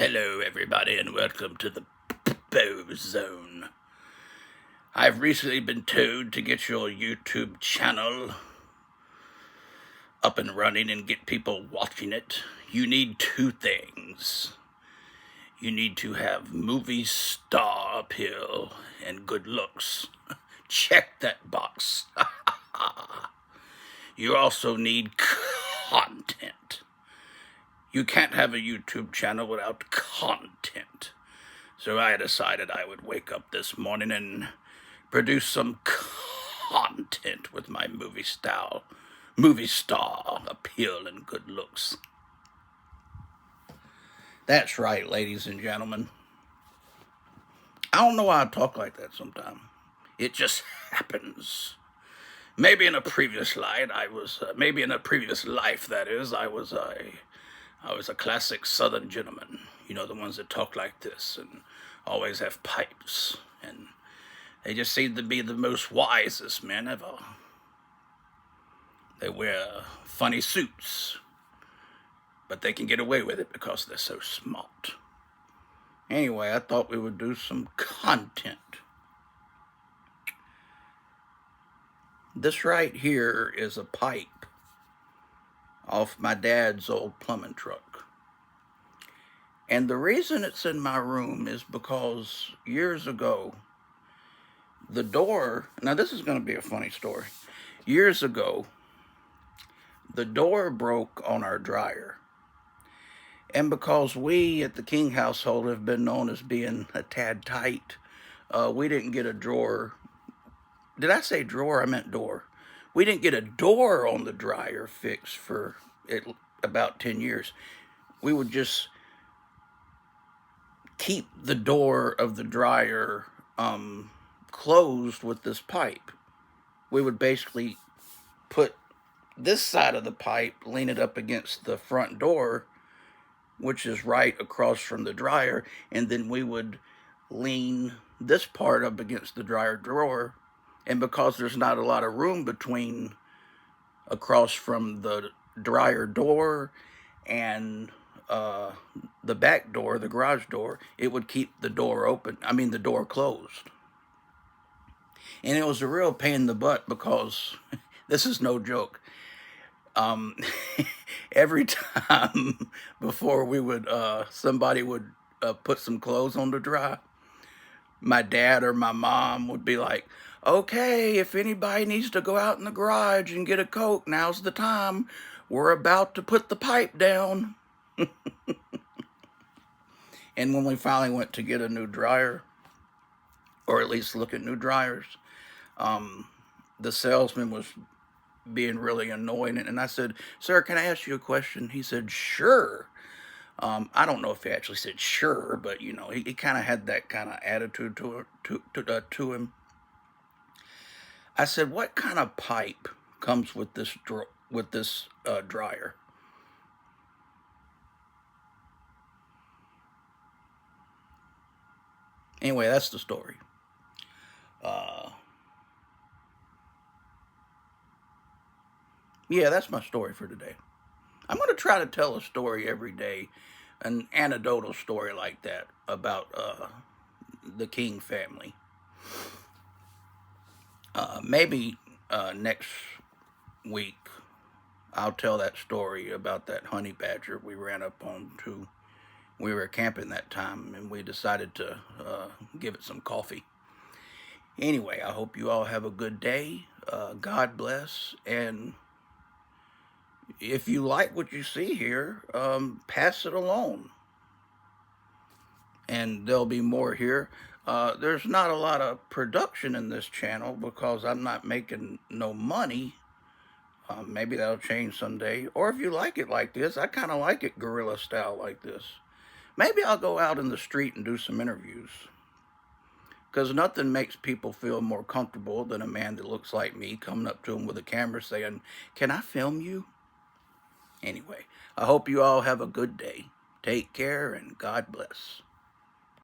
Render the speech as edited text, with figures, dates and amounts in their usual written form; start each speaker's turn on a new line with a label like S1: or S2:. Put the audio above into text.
S1: Hello, everybody, and welcome to the Bow Zone. I've recently been told to get your YouTube channel up and running and get people watching it. You need two things. You need to have movie star appeal and good looks. Check that box. You also need content. You can't have a YouTube channel without content. So I decided I would wake up this morning and produce some content with my movie star appeal and good looks. That's right, ladies and gentlemen. I don't know why I talk like that sometimes. It just happens. Maybe in a previous life, I was a classic Southern gentleman. You know, the ones that talk like this and always have pipes. And they just seem to be the most wisest men ever. They wear funny suits, but they can get away with it because they're so smart. Anyway, I thought we would do some content. This right here is a pipe off my dad's old plumbing truck. And the reason it's in my room is because years ago, the door, now this is going to be a funny story. Years ago, the door broke on our dryer. And because we at the King household have been known as being a tad tight, we didn't get a drawer. Did I say drawer? I meant door. We didn't get a door on the dryer fixed for about 10 years. We would just keep the door of the dryer closed with this pipe. We would basically put this side of the pipe, lean it up against the front door, which is right across from the dryer, and then we would lean this part up against the dryer drawer. And because there's not a lot of room between across from the dryer door and the back door, the garage door, it would keep the door open. The door closed. And it was a real pain in the butt because this is no joke. Every time before we would, somebody would put some clothes on to dry, my dad or my mom would be like, okay, if anybody needs to go out in the garage and get a Coke, now's the time. We're about to put the pipe down. And when we finally went to get a new dryer, or at least look at new dryers, the salesman was being really annoying. And I said, sir, can I ask you a question? He said, sure. I don't know if he actually said sure, but, you know, he kind of had that kind of attitude to him. I said, what kind of pipe comes with this dryer? Anyway, that's the story. Yeah, that's my story for today. I'm going to try to tell a story every day, an anecdotal story like that about the King family. Maybe next week I'll tell that story about that honey badger we ran up on to. We were camping that time and we decided to give it some coffee. Anyway, I hope you all have a good day. God bless. And if you like what you see here, pass it along. And there'll be more here. There's not a lot of production in this channel because I'm not making no money. Maybe that'll change someday. Or if you like it like this, I kind of like it guerrilla style like this. Maybe I'll go out in the street and do some interviews. Because nothing makes people feel more comfortable than a man that looks like me coming up to them with a camera saying, can I film you? Anyway, I hope you all have a good day. Take care and God bless.